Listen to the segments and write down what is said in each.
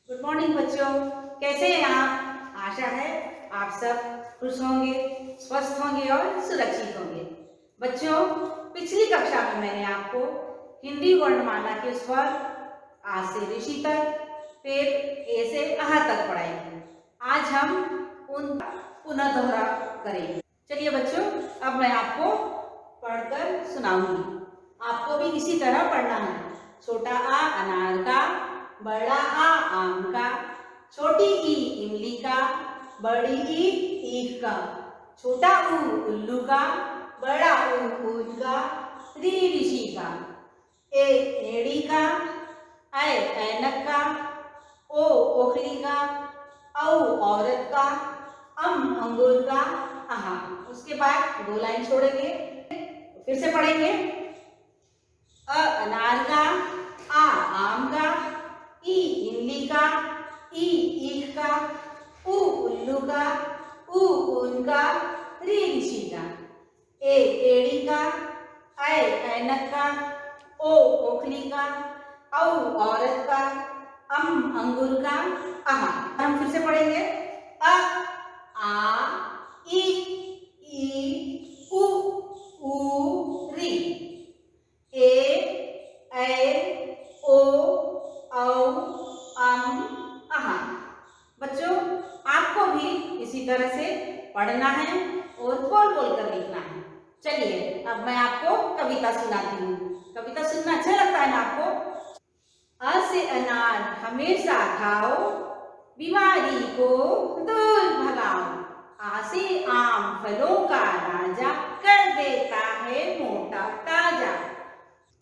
Good morning बच्चों, कैसे हैं आप? आशा है आप सब खुश होंगे, स्वस्थ होंगे और सुरक्षित होंगे। बच्चों, पिछली कक्षा में मैंने आपको हिंदी वर्णमाला के स्वर आ से ऋषि तक, फिर ए से अहा तक पढ़ाई थी। आज हम उन पुनः दोहरा करेंगे। चलिए बच्चों, अब मैं आपको पढ़कर सुनाऊंगी। आपको भी इसी तरह पढ़ना है। छोटा आ अनार का, बड़ा आ आम का, छोटी ई इमली का, बड़ी ई ईख का, छोटा ऊ उल्लू का, बड़ा ऊ ऊन का, री ऋषि का, ए एड़ी का, ऐ ऐनक का, ओ ओखली का, औ औरत का, अंगूर का, आहा। उसके बाद 2 लाइन छोड़ेंगे, फिर से पढ़ेंगे। अ अनार का, आ आम का, ई इमली का, ई ईख का, उ उल्लू का, ऊ ऊन का, री ऋषि का, ए एड़ी का, ऐ ऐनक का, ओ ओखली का, औ औरत का, अंगूर का, आहा। हम फिर से पढ़ेंगे। अ आ ई उ ऊ री, ए ऐ ओ औ आहा। बच्चों, आपको भी इसी तरह से पढ़ना है और बोल बोल कर लिखना है। चलिए, अब मैं आपको कविता सुनाती हूँ। कविता सुनना अच्छा लगता है ना आपको? अ से अनार हमेशा खाओ, बीमारी को दूर भगाओ। आ से आम फलों का राजा, कर देता है मोटा ताजा।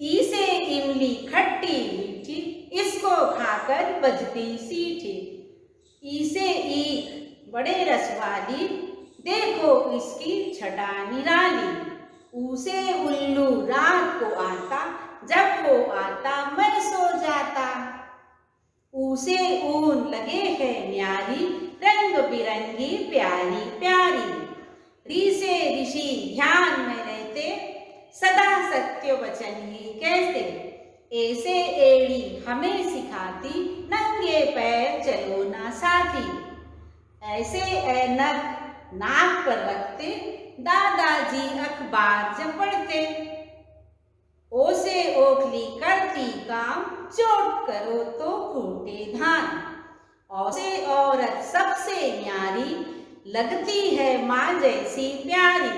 ई से इमली खट्टी मीठी, इसको खाकर बजती सीठी। ई से ईख बड़े रस वाली, देखो इसकी छटा निराली। ऊ से उल्लू रात को आता, जब वो आता मैं सो जाता। ऊ से ऊन लगे है न्यारी, रंग बिरंगी प्यारी प्यारी। री से ऋषि ध्यान में रहते, सदा सत्य वचन ही कहते। ए से एड़ी हमें सिखाती, नंगे पैर चलो ना साथी। ऐसे ऐनक नाक पर रखते, दादाजी अखबार जब पढ़ते। ओ से ओखली करती काम, चोट करो तो फूटे धान। औ से औरत सबसे न्यारी, लगती है माँ जैसी प्यारी।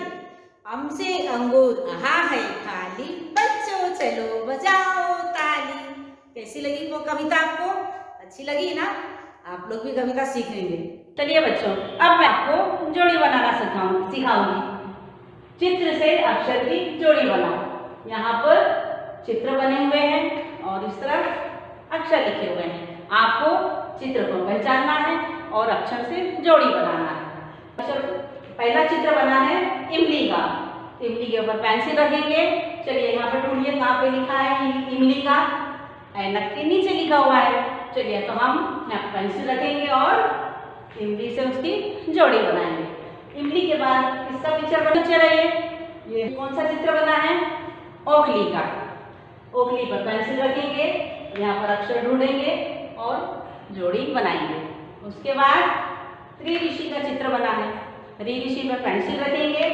अम से अंगूर आहा है खाली, बच्चों चलो बजाओ ताली। कैसी लगी वो कविता आपको? अच्छी लगी ना? आप लोग भी कविता सीख लेंगे। चलिए बच्चों, अब मैं आपको जोड़ी बनाना सिखाऊंगी। चित्र से अक्षर की जोड़ी बनाओ। यहाँ पर चित्र बने हुए हैं और इस तरफ अक्षर लिखे हुए हैं। आपको चित्र को पहचानना है और अक्षर से जोड़ी बनाना है। पहला चित्र बना है इमली का। इमली के ऊपर पेंसिल रखेंगे। चलिए यहाँ पर ढूंढिए कहाँ पे लिखा है इमली का। ऐनक के नीचे लिखा हुआ है। चलिए तो हम यहाँ पेंसिल रखेंगे और इमली से उसकी जोड़ी बनाएंगे। इमली के बाद इसका पिक्चर बना रहिए। ये कौन सा चित्र बना है? ओखली का। ओखली पर पेंसिल रखेंगे, यहाँ पर अक्षर ढूंढेंगे और जोड़ी बनाएंगे। उसके बाद री ऋषि का चित्र बना है। री ऋषि पर पेंसिल रखेंगे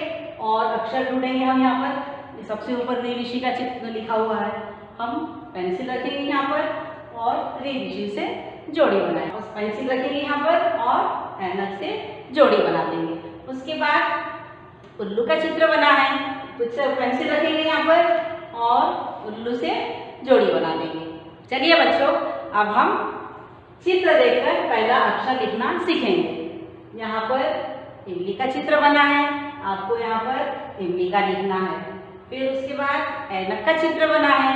और अक्षर ढूंढेंगे हम यहाँ पर। सबसे ऊपर री ऋषि का चित्र लिखा हुआ है। हम पेंसिल रखेंगे यहाँ पर और री ऋषि से जोड़ी बनाएंगे। उस पेंसिल रखेंगे यहाँ पर और ऐनक से जोड़ी बना देंगे। उसके बाद उल्लू का चित्र बना है। पेंसिल रखेंगे यहाँ पर और उल्लू से जोड़ी बना देंगे। चलिए बच्चों, अब हम चित्र देखकर पहला अक्षर लिखना सीखेंगे। यहाँ पर इमली का चित्र बना है। आपको यहाँ पर इमली का लिखना है। फिर उसके बाद ऐनक का चित्र बना है,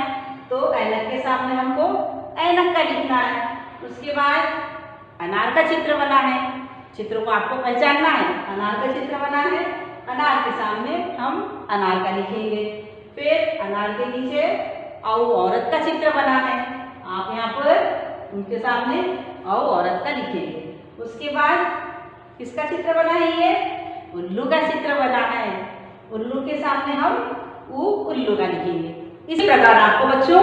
तो ऐनक के सामने हमको ऐनक का लिखना है। उसके बाद अनार का चित्र बना है। चित्र को आपको पहचानना है। अनार का चित्र बना है, अनार के सामने हम अनार का लिखेंगे। फिर अनार के नीचे औ औरत का चित्र बना है। आप यहाँ पर उनके सामने औ औरत का लिखेंगे। उसके बाद किसका चित्र बना है? ये उल्लू का चित्र बना है। उल्लू के सामने हम उल्लू का लिखेंगे। इसी प्रकार आपको बच्चों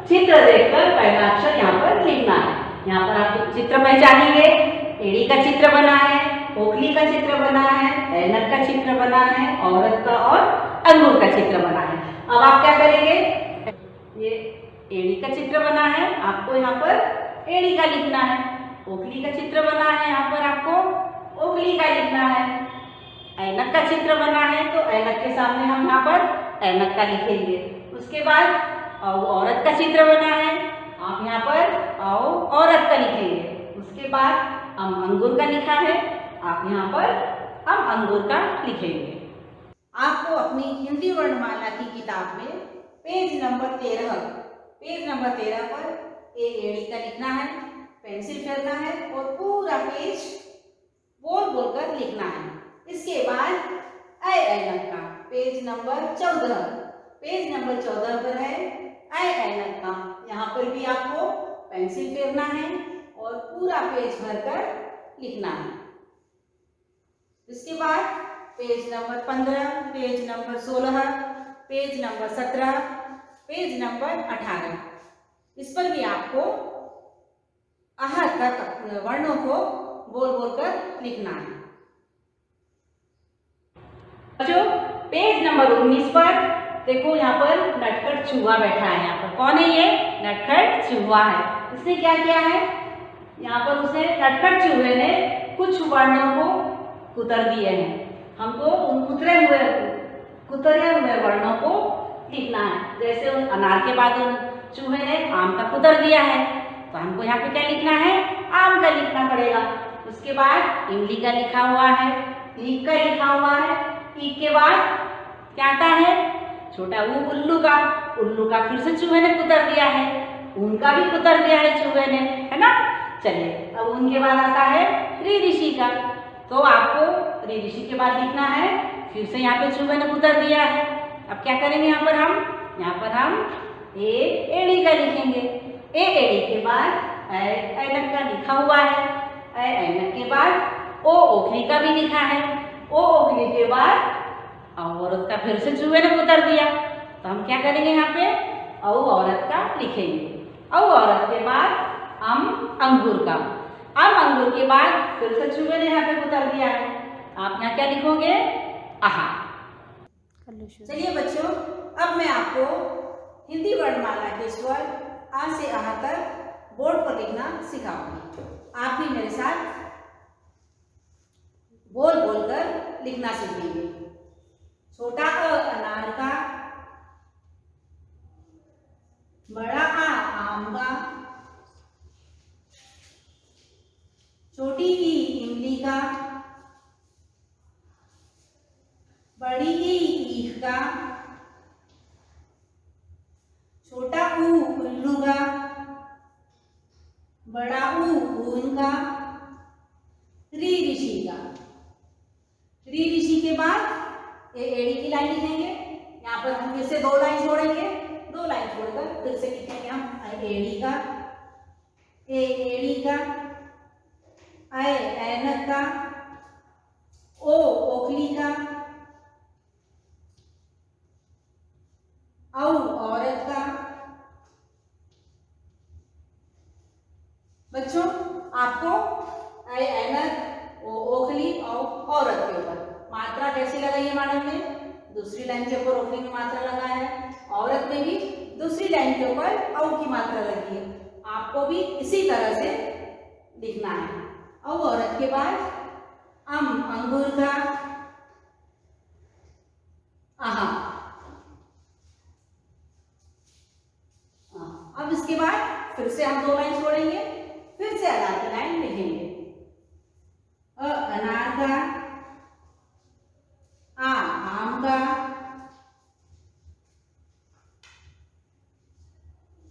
चित्र देखकर पहला अक्षर यहाँ पर लिखना है। यहाँ पर आप चित्र पहचानेंगे। एड़ी का चित्र बना है, ओखली का चित्र बना है, ऐनक का चित्र बना है, औरत का और अंगूर का चित्र बना है। अब आप क्या करेंगे, ये एड़ी का चित्र बना है, आपको यहाँ पर एड़ी का लिखना है। ओखली का चित्र बना है, यहाँ पर आपको ओखली का लिखना है। ऐनक का चित्र बना है तो ऐनक के सामने हम यहाँ पर ऐनक का लिखेंगे। उसके बाद औरत का चित्र बना है, आप यहाँ पर औरत का लिखेंगे। उसके बाद अंगूर का लिखा है, आप यहाँ पर अंगूर का लिखेंगे। आपको अपनी हिंदी वर्णमाला की किताब में पेज नंबर 13 पर एड़ी का लिखना है, पेंसिल फेरना है और पूरा पेज बोल बोलकर लिखना है। इसके बाद ऐनक का पेज नंबर 14 पर है ऐनक का। यहाँ पर भी आपको पेंसिल फेरना है और पूरा पेज भरकर लिखना है। इसके बाद page number 15, page number 16, page number 17, page number 18, इस पर भी आपको आह तक वर्णों को बोल बोलकर लिखना है। बच्चों पेज नंबर 19 पर देखो, यहाँ पर नटखट चूहा बैठा है। यहाँ पर कौन है, ये नटखट चूहा है। इसने क्या किया है, यहाँ पर उसने नटखट चूहे ने कुछ वर्णों को कुतर दिए हैं। हमको उन कुतरे हुए वर्णों को लिखना है। जैसे उन अनार के बाद उन चूहे ने आम का कुतर दिया है, तो हमको यहाँ पे क्या लिखना है, आम का लिखना पड़ेगा। उसके बाद इमली का लिखा हुआ है, ईख का लिखा हुआ है। ईख के बाद क्या आता है, छोटा उल्लू का फिर से चूहे ने कुतर दिया है, उनका भी कुतर दिया है चूहे ने, है ना। चलिए अब उनके बाद आता है ऋ ऋषि का, तो आपको ऋ ऋषि के बाद लिखना है। फिर से यहाँ पे चूहे ने कुतर दिया है। अब क्या करेंगे, यहाँ पर हम एड़ी का लिखेंगे। एड़ी के बाद ऐनक का लिखा हुआ है। ऐनक के बाद ओखली का भी लिखा है। ओखली के बाद औरत का फिर से चूहे ने कुतर दिया, तो हम क्या करेंगे, यहाँ पे औरत का लिखेंगे। औरत के बाद अंगूर का। अंगूर के बाद फिर से चूहे ने यहाँ पे कुतर दिया है, आप यहाँ क्या लिखोगे, आहा। चलिए बच्चों, अब मैं आपको हिंदी वर्णमाला के स्वर आ से आहा तक बोर्ड पर लिखना सिखाऊंगी। आप भी मेरे साथ बोल बोलकर लिखना सीखेंगे। छोटा अ अनार का, बड़ा आ आम का, छोटी ई इमली का, बड़ी ई ईख का, छोटा ऊ उल्लू का, बड़ा ऊ ऊन का, ऋ ऋषि का। ऋ ऋषि के बाद एड़ी की लाइन लिखेंगे। यहाँ पर हम फिर से 2 लाइन छोड़ेंगे, 2 लाइन छोड़कर फिर से लिखेंगे हम एड़ी का, एड़ी का, ऐनक का, ओखली का, औरत का। बच्चों आपको ऐनक, ओखली और औरत के ऊपर मात्रा कैसी लगाई है मैडम ने, दूसरी लाइन के ऊपर ओखली में मात्रा लगाया है, औरत में भी दूसरी लाइन के ऊपर औ की मात्रा लगी है। आपको भी इसी तरह से लिखना है। औरत के बाद अंगूर का, आहा। अब इसके बाद फिर से हम 2 लाइन छोड़ेंगे, फिर से अनार की लाइन लिखेंगे। अनार का, आम का,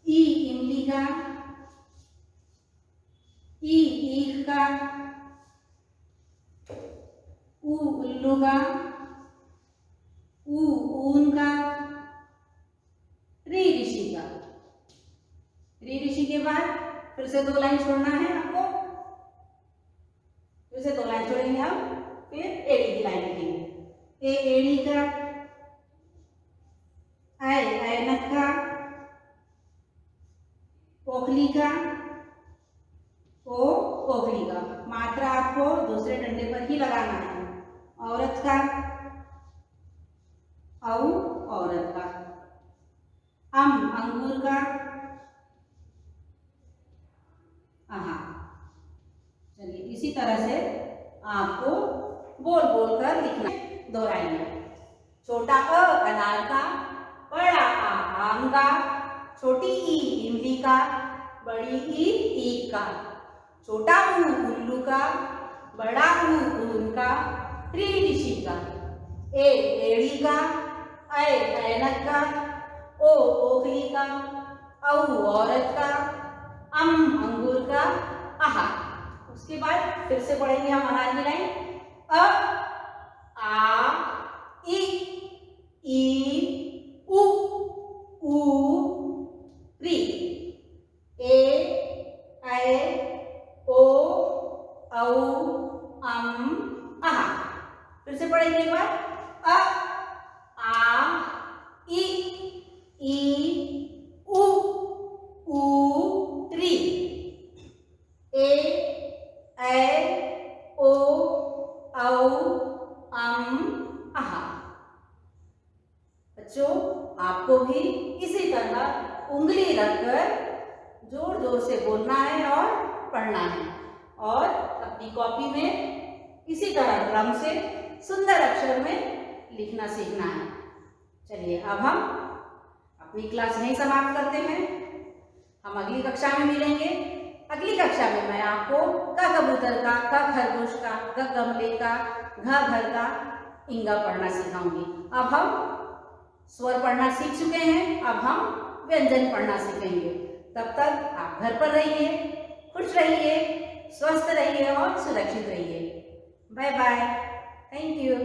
ई इमली का, ई ईख का, ऊ उल्लू का, ऊ ऊन का, ऋ ऋषि का। ऋ ऋषि के बाद फिर से 2 लाइन छोड़ना है आपको, फिर से 2 लाइन छोड़ेंगे हम, फिर एड़ी की लाइन लिखेंगे। एड़ी का, ऐनक का, ओखली का, दूसरे डंडे पर ही लगाना है। औरत का, औ औरत का। अंगूर का, आहा। चलिए इसी तरह से आपको बोल बोल कर लिखना, दोहराएंगे। छोटा अ अनार का, बड़ा आ आम का, छोटी ई इमली का, बड़ी ई ईख का, छोटा ऊ उल्लू का, बड़ा ऊ ऊन का, ऋ ऋषि का, ए एड़ी का, ऐ ऐनक का, ओ ओखली का, औ औरत का, अंगूर का, आहा। उसके बाद फिर से पढ़ेंगे हम अनार की लाइन। अ आ ई उ री, ए ऐ ओ औ आहा। फिर से पढ़ेंगे एक बार। अ आ ई उ री, ए ऐ ओ औ आहा। बच्चों आपको भी इसी तरह उंगली रखकर जोर जोर से बोलना है और पढ़ना है, और अपनी कॉपी में इसी तरह क्रम से सुंदर अक्षर में लिखना सीखना है। चलिए अब हम अपनी क्लास नहीं समाप्त करते हैं, हम अगली कक्षा में मिलेंगे। अगली कक्षा में मैं आपको क कबूतर का, ख खरगोश का, ग गमले का, घ घर का इंगा पढ़ना सिखाऊंगी। अब हम स्वर पढ़ना सीख चुके हैं, अब हम व्यंजन पढ़ना सीखेंगे। तब तक आप घर पर रहिए, खुश रहिए, स्वस्थ रहिए और सुरक्षित रहिए। Bye bye, thank you.